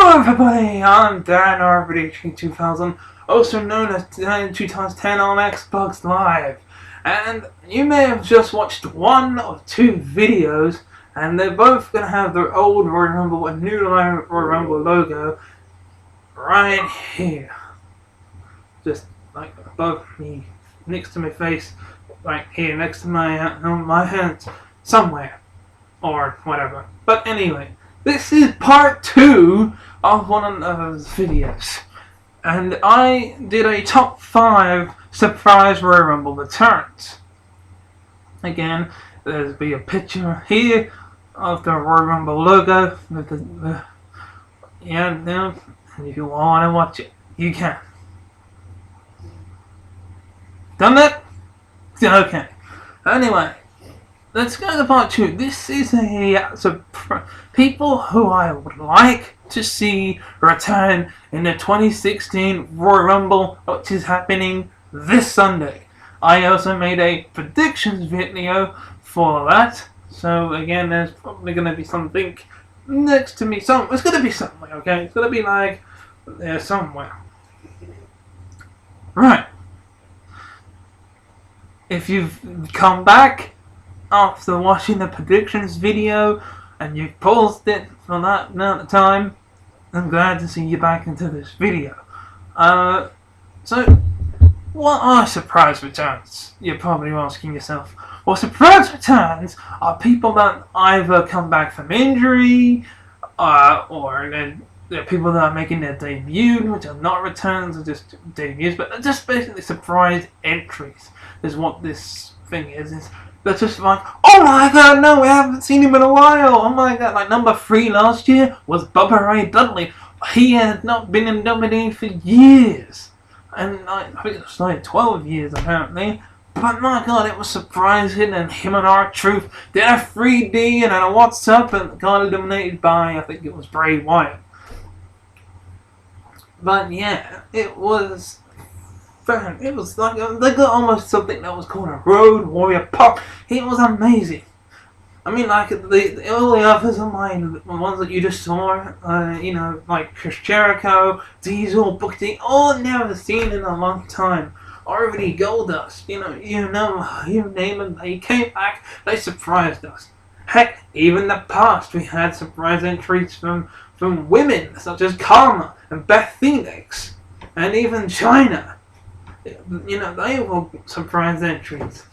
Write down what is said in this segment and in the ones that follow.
Hello everybody, I'm Dan RBDH2000, also known as 2x10 on Xbox Live. And you may have just watched one or two videos, and they're both going to have their old Royal Rumble and new Royal Rumble logo right here. Just like above me, next to my face, right here, next to my hands, somewhere, or whatever. But anyway, this is part 2 of one of those videos, and I did a top 5 surprise Royal Rumble returns. Again, there'll be a picture here of the Royal Rumble logo with the and if you want to watch it, you can. Done that? Okay. Anyway, let's go to part 2. This is people who I would like to see return in the 2016 Royal Rumble, which is happening this Sunday. I also made a predictions video for that. So again, there's probably going to be something next to me. It's going to be somewhere, okay? It's going to be like there somewhere. Right. If you've come back after watching the predictions video and you've paused it for that amount of time, I'm glad to see you back into this video. So, what are surprise returns? You're probably asking yourself. Well, surprise returns are people that either come back from injury, or they're people that are making their debut, which are not returns, or just debuts, but they're just basically surprise entries, is what this thing is. They're just like, oh my god, no, we haven't seen him in a while. Oh my god, like number 3 last year was Bubba Ray Dudley. He had not been in WWE for years. And I think it was like 12 years apparently. But my god, it was surprising, and him and R-Truth did a 3D and a What's Up and got eliminated by, I think it was Bray Wyatt. But yeah, it was like, they got almost something that was called a Road Warrior pop. It was amazing. I mean, like, all the others of mine, the ones that you just saw, like Chris Jericho, Diesel, Booker T, all never seen in a long time. Already Goldust, you name them, they came back, they surprised us. Heck, even in the past, we had surprise entries from women, such as Karma and Beth Phoenix, and even China. They were surprise entries.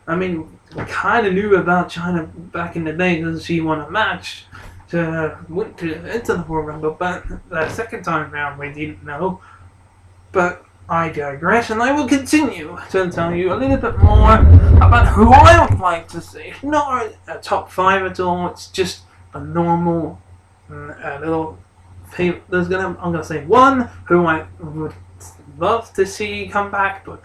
I mean, we kind of knew about China back in the day because she won a match to enter the Royal Rumble, but the second time round we didn't know. But I digress, and I will continue to tell you a little bit more about who I would like to see. Not a top 5 at all, it's just a normal little... I'm going to say one who I would love to see come back, but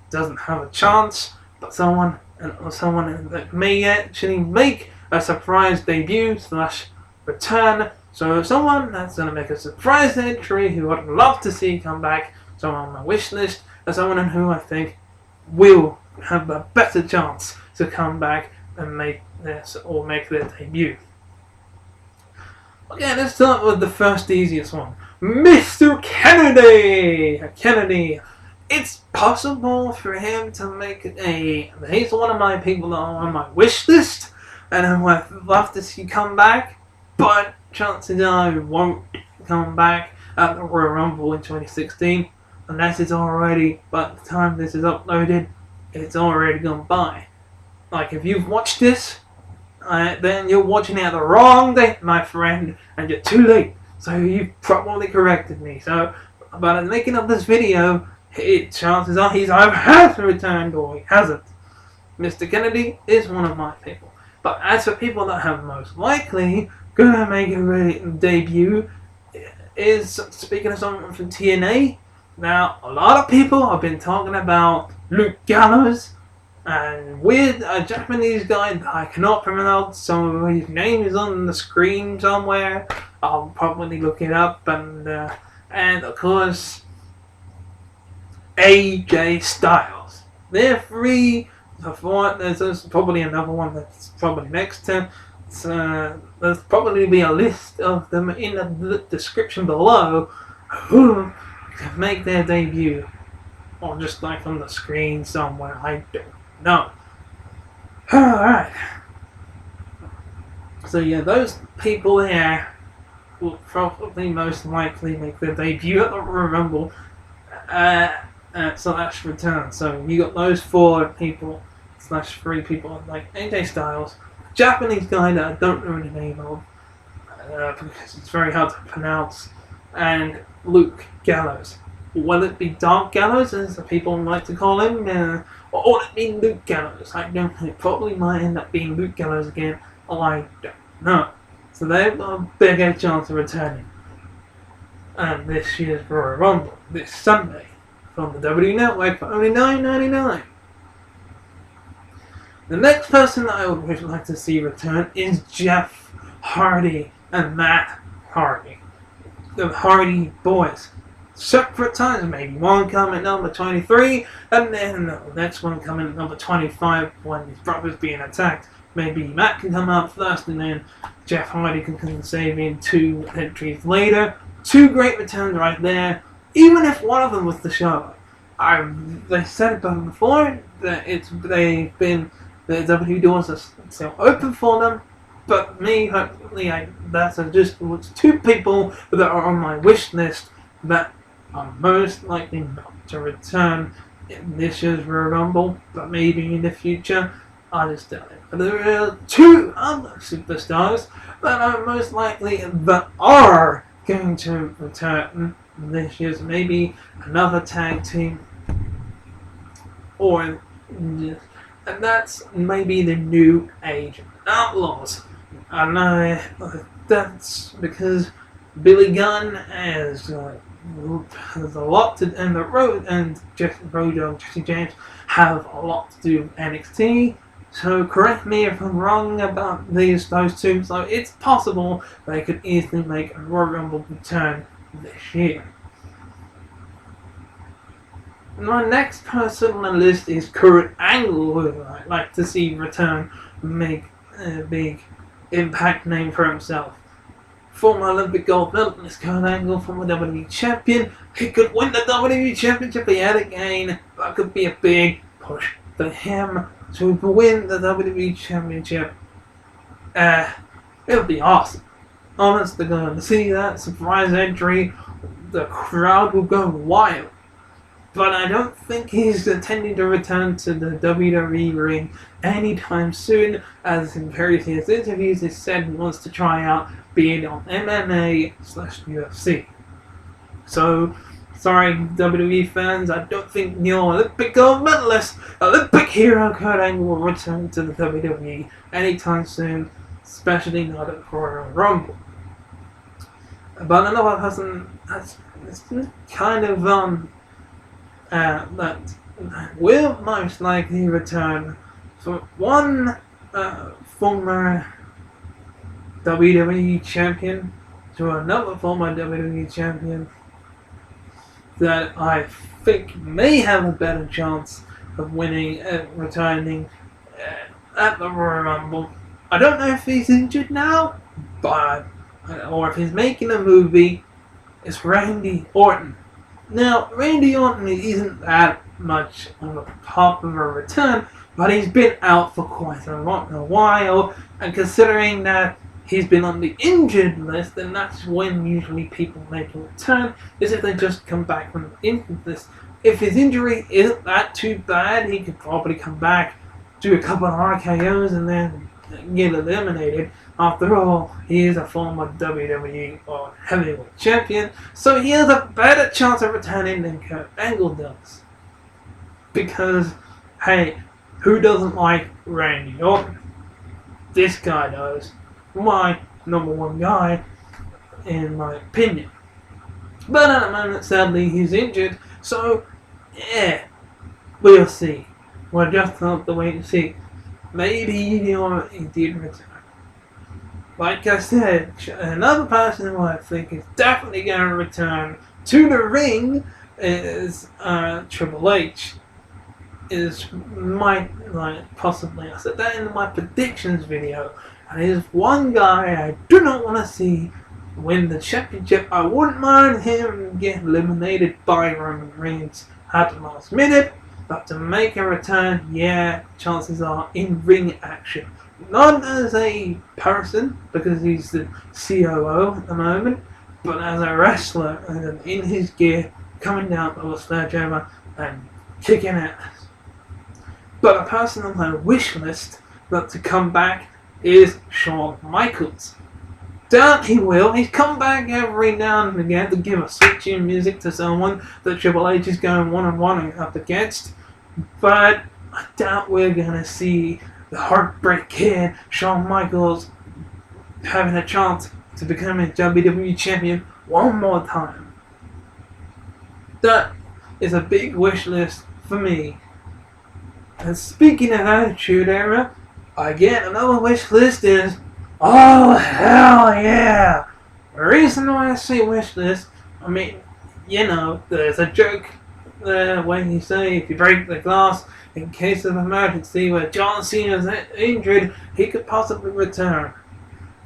doesn't have a chance. But someone that may actually make a surprise debut / return. So someone that's going to make a surprise entry who I'd love to see come back. Someone on my wish list, and someone who I think will have a better chance to come back and make their debut. Okay, let's start with the first easiest one. Mr. Kennedy! It's possible for him to make he's one of my people that are on my wish list, and who I'd love to see come back, but chances are he won't come back at the Royal Rumble in 2016, unless it's already, by the time this is uploaded, it's already gone by. Like, if you've watched this, then you're watching it at the wrong date, my friend, and you're too late. So you probably corrected me. So, by the making of this video, chances are he's either has returned or he hasn't. Mr. Kennedy is one of my people. But as for people that have most likely gonna make a debut, is speaking of someone from TNA. Now, a lot of people have been talking about Luke Gallows and with a Japanese guy that I cannot pronounce. Some of his name is on the screen somewhere. I'll probably look it up, and of course AJ Styles. They're 3 for 4. There's probably another one that's probably next to there's probably be a list of them in the description below who can make their debut, or just like on the screen somewhere. I don't know. Alright. So yeah, those people there will probably most likely make their debut at the Royal Rumble / return. So you got those 4 people / 3 people, like AJ Styles, Japanese guy that I don't know the name of because it's very hard to pronounce, and Luke Gallows. Will it be Dark Gallows, as the people like to call him, or will it be Luke Gallows? I don't know. It probably might end up being Luke Gallows again. I don't know. So they've got a bigger chance of returning. And this year's Royal Rumble, this Sunday, from the WWE Network for only $9.99. The next person that I would like to see return is Jeff Hardy and Matt Hardy. The Hardy Boys. Separate times, maybe one coming at number 23, and then the next one coming at number 25 when his brother's being attacked. Maybe Matt can come out first, and then Jeff Hardy can come save in 2 entries later. 2 great returns right there, even if one of them was the show. They said it before that the WWE doors are still open for them, but me, hopefully, that's just 2 people that are on my wish list that are most likely not to return in this year's Royal Rumble, but maybe in the future. I just don't know. But there are 2 other superstars that are most likely that are going to return this year's, maybe another tag team, and that's maybe the New Age Outlaws. I know that's because Billy Gunn has a lot to, and the Road and Jesse James have a lot to do with NXT. So correct me if I'm wrong about those 2. So it's possible they could easily make a Royal Rumble return this year. My next person on the list is Kurt Angle, who I'd like to see return, make a big impact name for himself. Former Olympic gold medalist Kurt Angle, former WWE champion. He could win the WWE championship yet again. That could be a big push for him to win the WWE championship. It would be awesome. Honest to God, to see that surprise entry, the crowd will go wild. But I don't think he's intending to return to the WWE ring anytime soon, as in previous interviews he said he wants to try out being on MMA/UFC. So, sorry WWE fans, I don't think your Olympic gold medalist, Olympic hero Kurt Angle will return to the WWE anytime soon, especially not at Royal Rumble. But another person that's kind of that will most likely return from one former WWE champion to another former WWE champion that I think may have a better chance of winning and returning at the Royal Rumble. I don't know if he's injured now, but or if he's making a movie. It's Randy Orton. Now, Randy Orton isn't that much of a popular return, but he's been out for quite a while, and considering that he's been on the injured list, and that's when usually people make a return, is if they just come back from the injured list. If his injury isn't that too bad, he could probably come back, do a couple of RKOs, and then get eliminated. After all, he is a former WWE or heavyweight champion, so he has a better chance of returning than Kurt Angle does. Because, hey, who doesn't like Randy Orton? This guy does. My number 1 guy, in my opinion. But at the moment, sadly, he's injured, so, yeah, we'll see. We'll just have to wait and see. Maybe he did return. Like I said, another person who I think is definitely going to return to the ring is Triple H. Possibly, I said that in my predictions video, and he's one guy I do not want to see win the championship. I wouldn't mind him getting eliminated by Roman Reigns at the last minute, but to make a return, yeah, chances are in ring action. Not as a person, because he's the COO at the moment, but as a wrestler and in his gear, coming down to a sledgehammer and kicking ass. But a person on my wish list that to come back is Shawn Michaels. Doubt he will. He's come back every now and again to give a switching music to someone that Triple H is going one-on-one up against. But I doubt we're going to see the Heartbreak Kid, Shawn Michaels, having a chance to become a WWE Champion one more time. That is a big wish list for me. And speaking of Attitude Era, again, another wish list is, oh hell yeah! The reason why I say wish list, I mean, you know, there's a joke there when you say if you break the glass in case of emergency where John Cena's injured, he could possibly return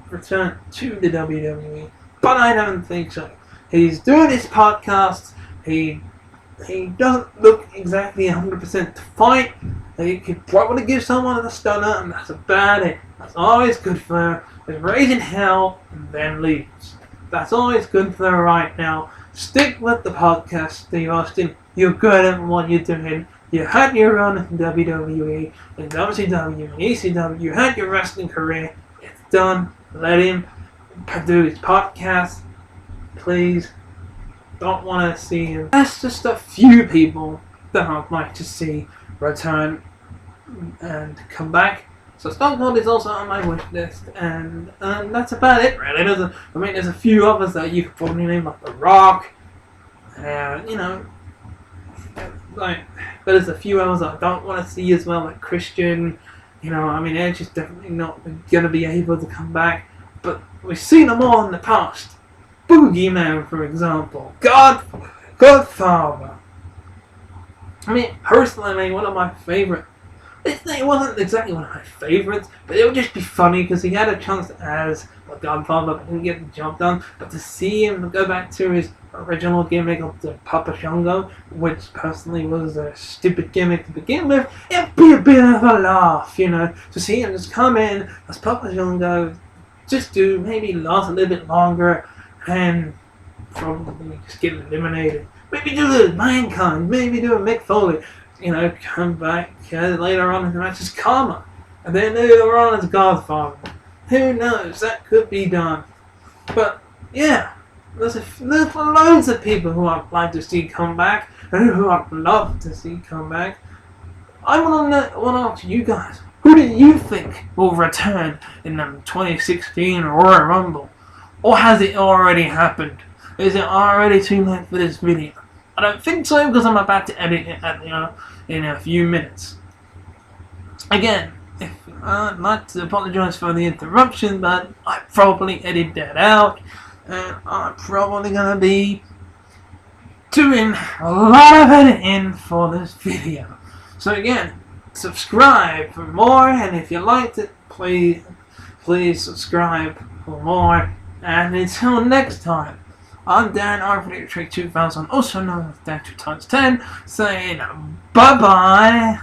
to the WWE. But I don't think so. He's doing his podcasts. He doesn't look exactly 100% to fight. He could probably give someone a stunner, and that's about it. That's always good for him. He's raising hell and then leaves. That's always good for him right now. Stick with the podcast, Steve Austin. You're good at what you're doing. You had your run in WWE, in WCW, and ECW. You had your wrestling career. It's done. Let him do his podcast. Please. Don't want to see him. That's just a few people that I'd like to see return and come back. So Stone Cold is also on my wish list, and that's about it really. There's a few others that you could probably name, like The Rock, you know, like there's a few others that I don't want to see as well, like Christian. You know, I mean, Edge is definitely not going to be able to come back, but we've seen them all in the past. Boogeyman, for example. Godfather. I mean, personally, one of my favourite. It wasn't exactly one of my favourites, but it would just be funny because he had a chance as a Godfather, but didn't get the job done. But to see him go back to his original gimmick of the Papa Shango, which personally was a stupid gimmick to begin with, it'd be a bit of a laugh, you know. To see him just come in as Papa Shango, just to maybe last a little bit longer, and probably just get eliminated. Maybe do the Mankind, maybe do a Mick Foley, you know, come back later on in the match as Karma, and then later on as Godfather. Who knows? That could be done. But yeah, there's loads of people who I'd like to see come back, and who I'd love to see come back. I want to ask you guys, who do you think will return in the 2016 Royal Rumble? Or has it already happened? Is it already too late for this video? I don't think so, because I'm about to edit it in a few minutes. Again, I'd like to apologise for the interruption, but I probably edited that out, and I'm probably going to be doing a lot of editing for this video. So again, subscribe for more, and if you liked it, please subscribe for more. And until next time, I'm Dan Arthur 2000, also known as Dan 2x10, saying bye-bye.